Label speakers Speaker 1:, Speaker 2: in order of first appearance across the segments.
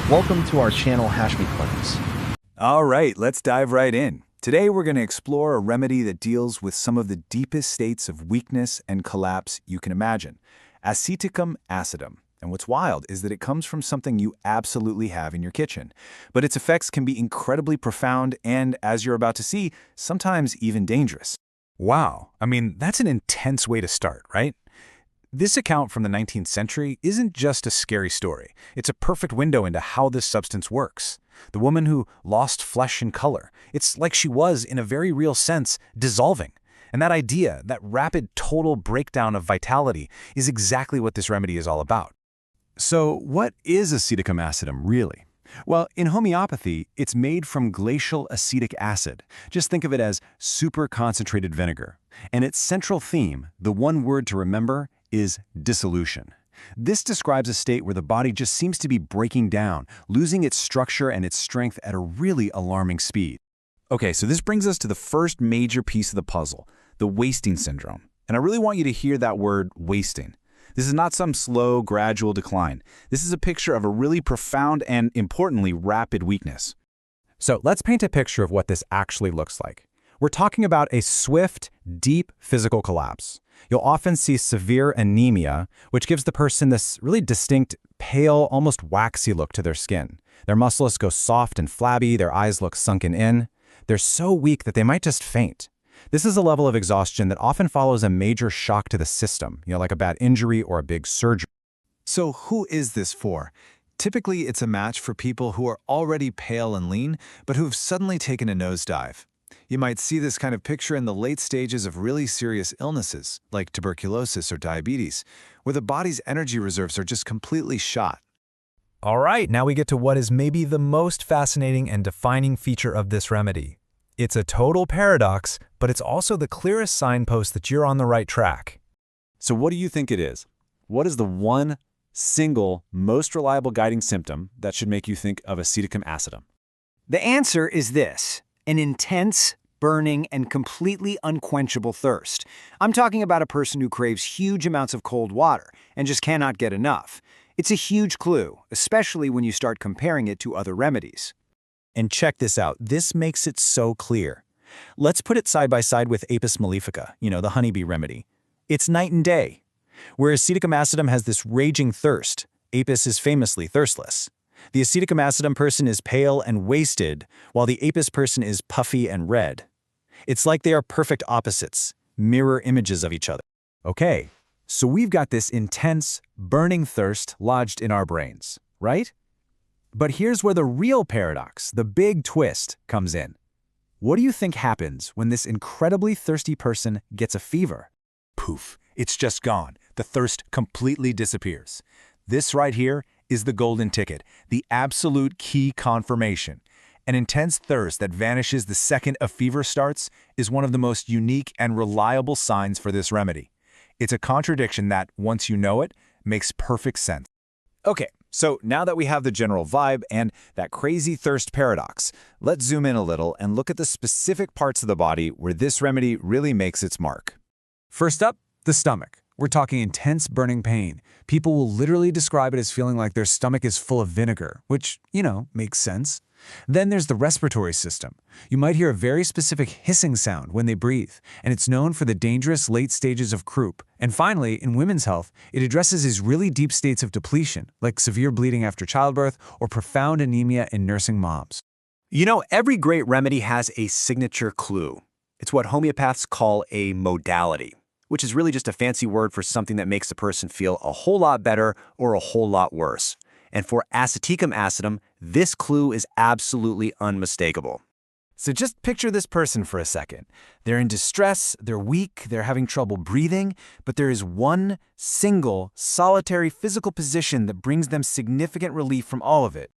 Speaker 1: Welcome to our channel HASHMICLINICS.
Speaker 2: All right, let's dive right in. Today we're going to explore a remedy that deals with some of the deepest states of weakness and collapse you can imagine, aceticum acidum. And what's wild is that it comes from something you absolutely have in your kitchen. But its effects can be incredibly profound and, as you're about to see, sometimes even dangerous. Wow, I mean, that's an intense way to start, right? This account from the 19th century isn't just a scary story. It's a perfect window into how this substance works. The woman who lost flesh and color, it's like she was, in a very real sense, dissolving. And that idea, that rapid total breakdown of vitality, is exactly what this remedy is all about. So what is aceticum acidum really? Well, in homeopathy, it's made from glacial acetic acid. Just think of it as super concentrated vinegar. And its central theme, the one word to remember, is dissolution. This describes a state where the body just seems to be breaking down, losing its structure and its strength at a really alarming speed. Okay, so this brings us to the first major piece of the puzzle, the wasting syndrome. And I really want you to hear that word, wasting. This is not some slow, gradual decline. This is a picture of a really profound and, importantly, rapid weakness. So let's paint a picture of what this actually looks like. We're talking about a swift, deep physical collapse. You'll often see severe anemia, which gives the person this really distinct, pale, almost waxy look to their skin. Their muscles go soft and flabby, their eyes look sunken in. They're so weak that they might just faint. This is a level of exhaustion that often follows a major shock to the system, like a bad injury or a big surgery. So who is this for? Typically, it's a match for people who are already pale and lean, but who've suddenly taken a nosedive. You might see this kind of picture in the late stages of really serious illnesses, like tuberculosis or diabetes, where the body's energy reserves are just completely shot.
Speaker 3: All right, now we get to what is maybe the most fascinating and defining feature of this remedy. It's a total paradox, but it's also the clearest signpost that you're on the right track.
Speaker 2: So what do you think it is? What is the one single, most reliable guiding symptom that should make you think of aceticum acidum?
Speaker 4: The answer is this: an intense, burning, and completely unquenchable thirst. I'm talking about a person who craves huge amounts of cold water and just cannot get enough. It's a huge clue, especially when you start comparing it to other remedies.
Speaker 3: And check this out, this makes it so clear. Let's put it side by side with Apis mellifica, the honeybee remedy. It's night and day. Where aceticum acidum has this raging thirst, Apis is famously thirstless. The aceticum acidum person is pale and wasted, while the Apis person is puffy and red. It's like they are perfect opposites, mirror images of each other. Okay, so we've got this intense, burning thirst lodged in our brains, right? But here's where the real paradox, the big twist, comes in. What do you think happens when this incredibly thirsty person gets a fever? Poof, it's just gone. The thirst completely disappears. This right here is the golden ticket, the absolute key confirmation. An intense thirst that vanishes the second a fever starts is one of the most unique and reliable signs for this remedy. It's a contradiction that, once you know it, makes perfect sense. Okay, so now that we have the general vibe and that crazy thirst paradox, let's zoom in a little and look at the specific parts of the body where this remedy really makes its mark. First up, the stomach. We're talking intense burning pain. People will literally describe it as feeling like their stomach is full of vinegar, which, makes sense. Then there's the respiratory system. You might hear a very specific hissing sound when they breathe, and it's known for the dangerous late stages of croup. And finally, in women's health, it addresses these really deep states of depletion, like severe bleeding after childbirth or profound anemia in nursing moms.
Speaker 4: Every great remedy has a signature clue. It's what homeopaths call a modality, which is really just a fancy word for something that makes a person feel a whole lot better or a whole lot worse. And for aceticum acidum, this clue is absolutely unmistakable.
Speaker 3: So just picture this person for a second. They're in distress, they're weak, they're having trouble breathing, but there is one single, solitary physical position that brings them significant relief from all of it.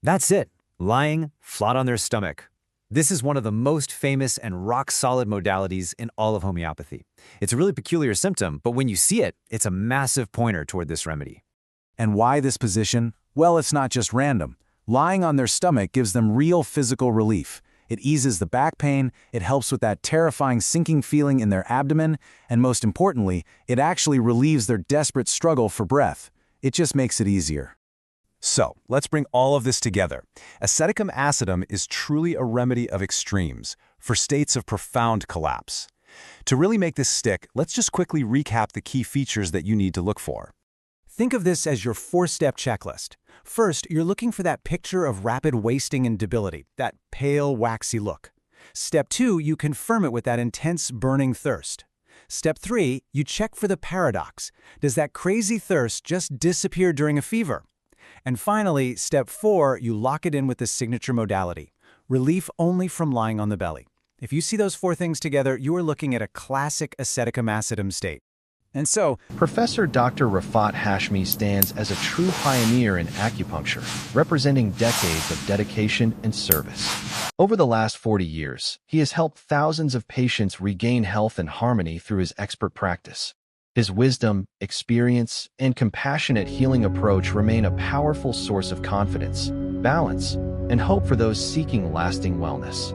Speaker 4: That's it, lying flat on their stomach. This is one of the most famous and rock-solid modalities in all of homeopathy. It's a really peculiar symptom, but when you see it, it's a massive pointer toward this remedy.
Speaker 2: And why this position? Well, it's not just random. Lying on their stomach gives them real physical relief. It eases the back pain, it helps with that terrifying sinking feeling in their abdomen, and most importantly, it actually relieves their desperate struggle for breath. It just makes it easier. So, let's bring all of this together. Aceticum acidum is truly a remedy of extremes, for states of profound collapse. To really make this stick, let's just quickly recap the key features that you need to look for.
Speaker 3: Think of this as your 4-step checklist. First, you're looking for that picture of rapid wasting and debility, that pale, waxy look. Step 2, you confirm it with that intense, burning thirst. Step 3, you check for the paradox. Does that crazy thirst just disappear during a fever? And finally, step 4, you lock it in with the signature modality, relief only from lying on the belly. If you see those 4 things together, you are looking at a classic aceticum acidum state. And so,
Speaker 1: Professor Dr. Rafat Hashmi stands as a true pioneer in acupuncture, representing decades of dedication and service. Over the last 40 years, he has helped thousands of patients regain health and harmony through his expert practice. His wisdom, experience, and compassionate healing approach remain a powerful source of confidence, balance, and hope for those seeking lasting wellness.